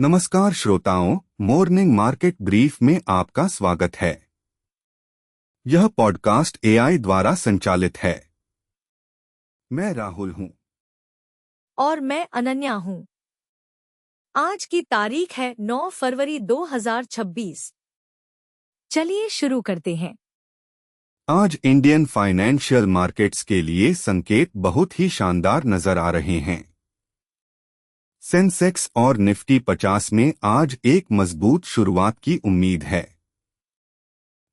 नमस्कार श्रोताओं, morning market brief में आपका स्वागत है। यह पॉडकास्ट एआई द्वारा संचालित है। मैं राहुल हूं। और मैं अनन्या हूं। आज की तारीख है 9 फरवरी 2026। चलिए शुरू करते हैं। आज इंडियन फाइनेंशियल मार्केट्स के लिए संकेत बहुत ही शानदार नजर आ रहे हैं। सेंसेक्स और निफ्टी 50 में आज एक मजबूत शुरुआत की उम्मीद है।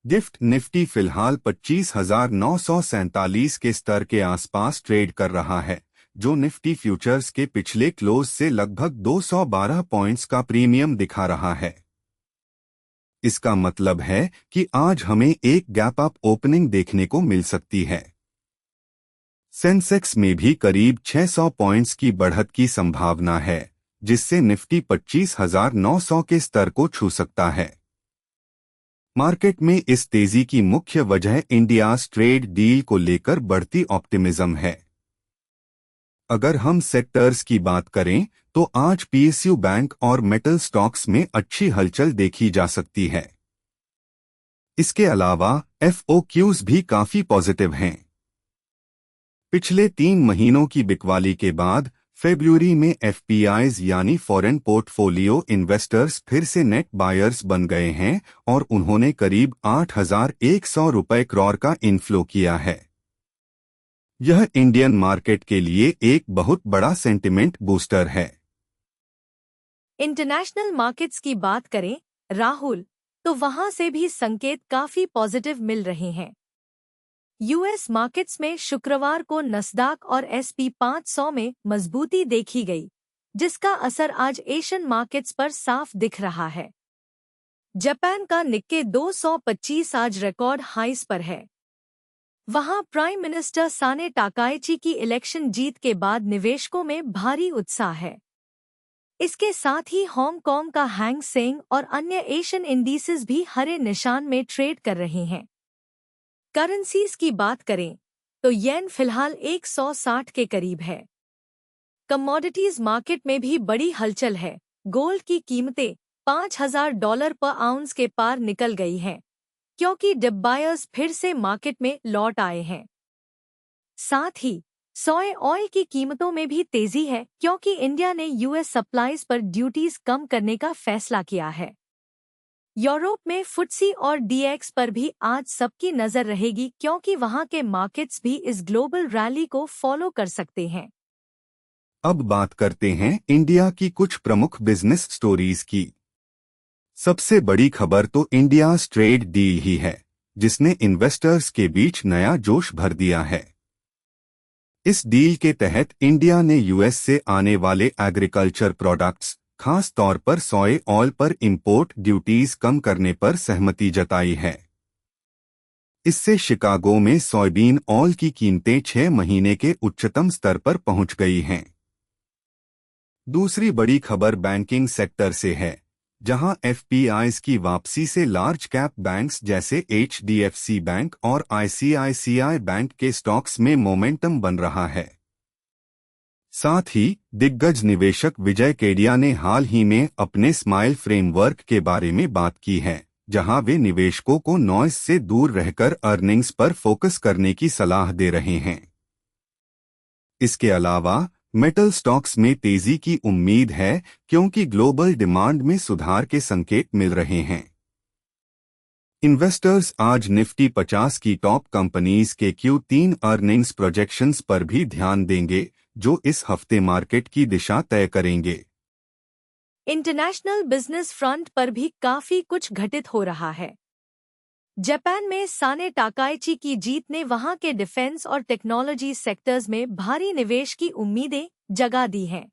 गिफ्ट निफ्टी फिलहाल 25,947 के स्तर के आसपास ट्रेड कर रहा है, जो निफ्टी फ्यूचर्स के पिछले क्लोज से लगभग 212 पॉइंट्स का प्रीमियम दिखा रहा है। इसका मतलब है कि आज हमें एक गैप अप ओपनिंग देखने को मिल सकती है। सेंसेक्स में भी करीब 600 पॉइंट्स की बढ़त की संभावना है, जिससे निफ्टी 25,900 के स्तर को छू सकता है। मार्केट में इस तेजी की मुख्य वजह इंडियाज ट्रेड डील को लेकर बढ़ती ऑप्टिमिज्म है। अगर हम सेक्टर्स की बात करें तो आज पीएसयू बैंक और मेटल स्टॉक्स में अच्छी हलचल देखी जा सकती है। इसके अलावा एफओक्यूज भी काफी पॉजिटिव हैं। पिछले 3 महीनों की बिकवाली के बाद फरवरी में एफपीआईज यानी फॉरेन पोर्टफोलियो इन्वेस्टर्स फिर से नेट बायर्स बन गए हैं और उन्होंने करीब 8,100 रुपए करोड़ का इनफ्लो किया है। यह इंडियन मार्केट के लिए एक बहुत बड़ा सेंटिमेंट बूस्टर है। इंटरनेशनल मार्केट्स की बात करें राहुल, तो वहां से भी संकेत काफी पॉजिटिव मिल रहे हैं। यूएस मार्केट्स में शुक्रवार को नस्दाक और एसपी 500 में मजबूती देखी गई, जिसका असर आज एशियन मार्केट्स पर साफ दिख रहा है। जापान का निक्के 225 आज रिकॉर्ड हाईस पर है। वहां प्राइम मिनिस्टर साने टाकाइची की इलेक्शन जीत के बाद निवेशकों में भारी उत्साह है। इसके साथ ही हांगकांग का हैंग सेंग और अन्य एशियन इंडिसेस भी हरे निशान में ट्रेड कर रहे हैं। करेंसीज की बात करें तो येन फिलहाल 160 के करीब है। कमोडिटीज मार्केट में भी बड़ी हलचल है। गोल्ड की कीमतें $5,000 पर आउंस के पार निकल गई हैं, क्योंकि डिप बायर्स फिर से मार्केट में लौट आए हैं। साथ ही सोया ऑयल की कीमतों में भी तेजी है, क्योंकि इंडिया ने यूएस सप्लाईज पर ड्यूटीज कम करने का फैसला किया है। यूरोप में फुट्सी और डीएक्स पर भी आज सबकी नजर रहेगी, क्योंकि वहां के मार्केट्स भी इस ग्लोबल रैली को फॉलो कर सकते हैं। अब बात करते हैं इंडिया की कुछ प्रमुख बिजनेस स्टोरीज की। सबसे बड़ी खबर तो इंडियाज ट्रेड डील ही है, जिसने इन्वेस्टर्स के बीच नया जोश भर दिया है। इस डील के तहत इंडिया ने यूएस से आने वाले एग्रीकल्चर प्रोडक्ट्स, खास तौर पर सोया ऑयल पर इंपोर्ट ड्यूटीज कम करने पर सहमति जताई है। इससे शिकागो में सोयाबीन ऑयल की कीमतें 6 महीने के उच्चतम स्तर पर पहुंच गई हैं। दूसरी बड़ी खबर बैंकिंग सेक्टर से है, जहां एफपीआईज की वापसी से लार्ज कैप बैंक्स जैसे एचडीएफसी बैंक और आईसीआईसीआई बैंक के स्टॉक्स में मोमेंटम बन रहा है। साथ ही दिग्गज निवेशक विजय केडिया ने हाल ही में अपने स्माइल फ्रेमवर्क के बारे में बात की है, जहां वे निवेशकों को नॉइज से दूर रहकर अर्निंग्स पर फोकस करने की सलाह दे रहे हैं। इसके अलावा मेटल स्टॉक्स में तेजी की उम्मीद है, क्योंकि ग्लोबल डिमांड में सुधार के संकेत मिल रहे हैं। इन्वेस्टर्स आज निफ्टी 50 की टॉप कंपनीज के Q3 अर्निंग्स प्रोजेक्शंस पर भी ध्यान देंगे, जो इस हफ्ते मार्केट की दिशा तय करेंगे। इंटरनेशनल बिजनेस फ्रंट पर भी काफी कुछ घटित हो रहा है। जापान में साने टाकाइची की जीत ने वहां के डिफेंस और टेक्नोलॉजी सेक्टर्स में भारी निवेश की उम्मीदें जगा दी हैं।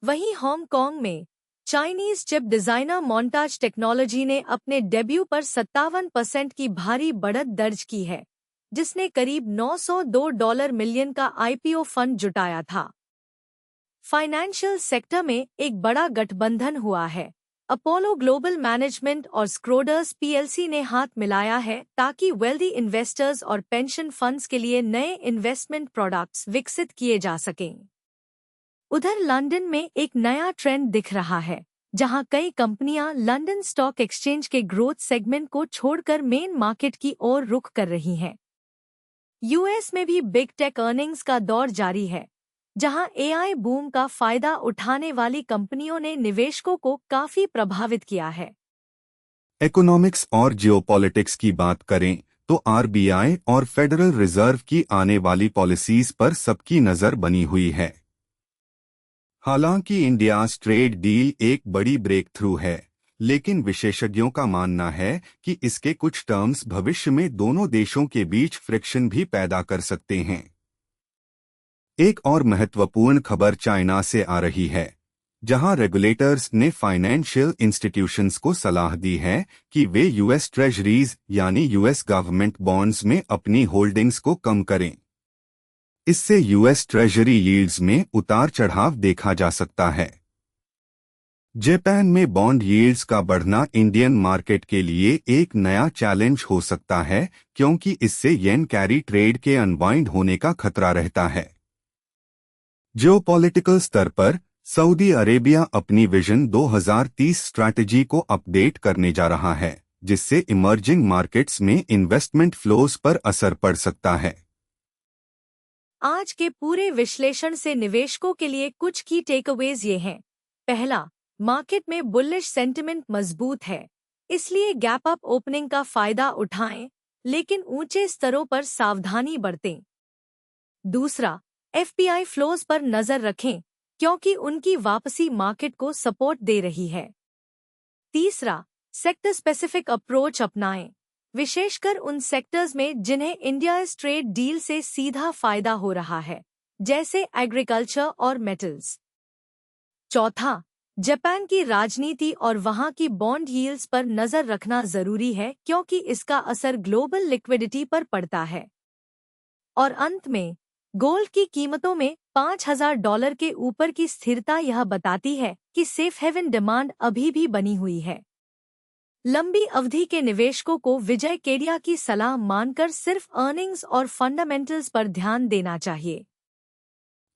वहीं हांगकांग में Chinese chip designer montage technology ने अपने डेब्यू पर 57% की भारी बढ़त दर्ज की है, जिसने करीब $902 मिलियन का आईपीओ फंड जुटाया था। फाइनेंशियल सेक्टर में एक बड़ा गठबंधन हुआ है। अपोलो ग्लोबल मैनेजमेंट और स्क्रोडर्स पीएलसी ने हाथ मिलाया है, ताकि वेल्दी इन्वेस्टर्स और पेंशन फंड्स के लिए नए इन्वेस्टमेंट प्रोडक्ट्स विकसित किए जा सकें। उधर लंदन में एक नया ट्रेंड दिख रहा है, जहां कई कंपनियां लंदन स्टॉक एक्सचेंज के ग्रोथ सेगमेंट को छोड़कर मेन मार्केट की ओर रुख कर रही हैं। यूएस में भी बिग टेक अर्निंग्स का दौर जारी है, जहां एआई बूम का फायदा उठाने वाली कंपनियों ने निवेशकों को काफी प्रभावित किया है। इकोनॉमिक्स और जियोपॉलिटिक्स की बात करें तो आरबीआई और फेडरल रिजर्व की आने वाली पॉलिसीज पर सबकी नजर बनी हुई है। हालांकि इंडियाज ट्रेड डील एक बड़ी ब्रेक थ्रू है, लेकिन विशेषज्ञों का मानना है कि इसके कुछ टर्म्स भविष्य में दोनों देशों के बीच फ्रिक्शन भी पैदा कर सकते हैं। एक और महत्वपूर्ण खबर चाइना से आ रही है, जहां रेगुलेटर्स ने फाइनेंशियल इंस्टीट्यूशंस को सलाह दी है कि वे यूएस ट्रेजरीज यानी यूएस गवर्नमेंट बॉन्ड्स में अपनी होल्डिंग्स को कम करें। इससे यूएस ट्रेजरी यील्ड्स में उतार चढ़ाव देखा जा सकता है। जापान में बॉन्ड यील्ड्स का बढ़ना इंडियन मार्केट के लिए एक नया चैलेंज हो सकता है, क्योंकि इससे येन कैरी ट्रेड के अनवाइंड होने का खतरा रहता है। जियोपॉलिटिकल स्तर पर सऊदी अरेबिया अपनी विजन 2030 स्ट्रैटेजी को अपडेट करने जा रहा है, जिससे इमर्जिंग मार्केट्स में इन्वेस्टमेंट फ्लोज पर असर पड़ सकता है। आज के पूरे विश्लेषण से निवेशकों के लिए कुछ की टेकअवेज ये हैं। पहला, मार्केट में बुलिश सेंटिमेंट मजबूत है, इसलिए गैप अप ओपनिंग का फायदा उठाएं, लेकिन ऊंचे स्तरों पर सावधानी बरतें। दूसरा, एफपीआई फ्लोज पर नजर रखें, क्योंकि उनकी वापसी मार्केट को सपोर्ट दे रही है। तीसरा, सेक्टर स्पेसिफिक अप्रोच अपनाएं, विशेषकर उन सेक्टर्स में जिन्हें इंडिया ट्रेड डील से सीधा फायदा हो रहा है, जैसे एग्रीकल्चर और मेटल्स। चौथा, जापान की राजनीति और वहां की बॉन्ड यील्ड्स पर नजर रखना जरूरी है, क्योंकि इसका असर ग्लोबल लिक्विडिटी पर पड़ता है। और अंत में, गोल्ड की कीमतों में $5,000 के ऊपर की स्थिरता यह बताती है कि सेफ हेवन डिमांड अभी भी बनी हुई है। लंबी अवधि के निवेशकों को विजय केडिया की सलाह मानकर सिर्फ अर्निंग्स और फंडामेंटल्स पर ध्यान देना चाहिए।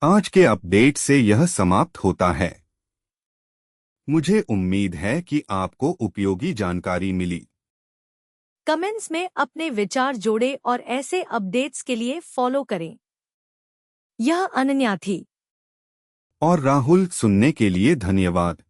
आज के अपडेट से यह समाप्त होता है। मुझे उम्मीद है कि आपको उपयोगी जानकारी मिली। कमेंट्स में अपने विचार जोड़ें और ऐसे अपडेट्स के लिए फॉलो करें। यह अनन्या थी। और राहुल, सुनने के लिए धन्यवाद।